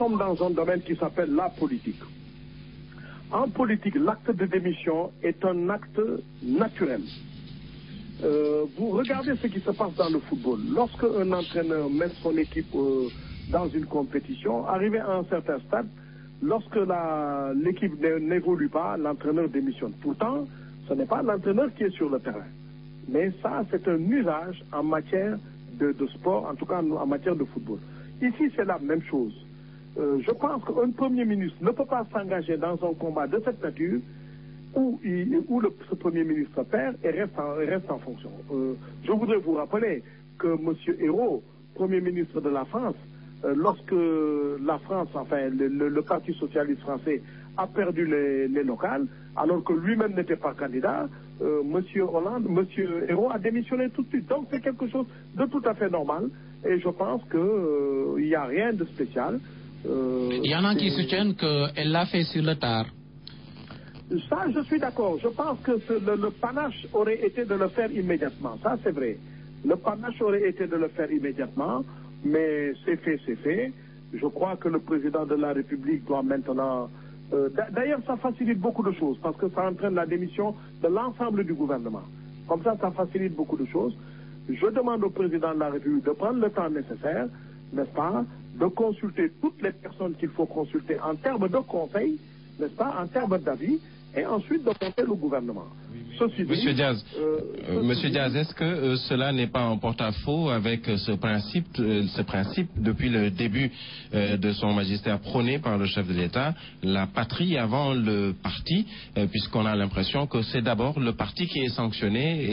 sommes dans un domaine qui s'appelle la politique. En politique, l'acte de démission est un acte naturel. Vous regardez ce qui se passe dans le football. Lorsque un entraîneur met son équipe dans une compétition, arrivé à un certain stade, lorsque l'équipe n'évolue pas, l'entraîneur démissionne. Pourtant, ce n'est pas l'entraîneur qui est sur le terrain. Mais ça, c'est un usage en matière de sport, en tout cas en matière de football. Ici, c'est la même chose. Je pense qu'un Premier ministre ne peut pas s'engager dans un combat de cette nature où ce Premier ministre perd et reste en fonction. Je voudrais vous rappeler que M. Ayrault, Premier ministre de la France, lorsque la France, enfin le Parti socialiste français a perdu les locales, alors que lui-même n'était pas candidat, M. Ayrault a démissionné tout de suite. Donc c'est quelque chose de tout à fait normal et je pense qu'il n'y a rien de spécial. Il y en a qui soutiennent qu'elle l'a fait sur le tard. Ça, je suis d'accord. Je pense que le panache aurait été de le faire immédiatement. Ça, c'est vrai. Le panache aurait été de le faire immédiatement, mais c'est fait, c'est fait. Je crois que le président de la République doit maintenant... D'ailleurs, ça facilite beaucoup de choses, parce que ça entraîne la démission de l'ensemble du gouvernement. Comme ça facilite beaucoup de choses. Je demande au président de la République de prendre le temps nécessaire, n'est-ce pas, de consulter toutes les personnes qu'il faut consulter en termes de conseil, n'est-ce pas, en termes d'avis, et ensuite de monter le gouvernement. Monsieur Diaz, est-ce que cela n'est pas en porte-à-faux avec ce principe depuis le début de son magistère prôné par le chef de l'État, la patrie avant le parti, puisqu'on a l'impression que c'est d'abord le parti qui est sanctionné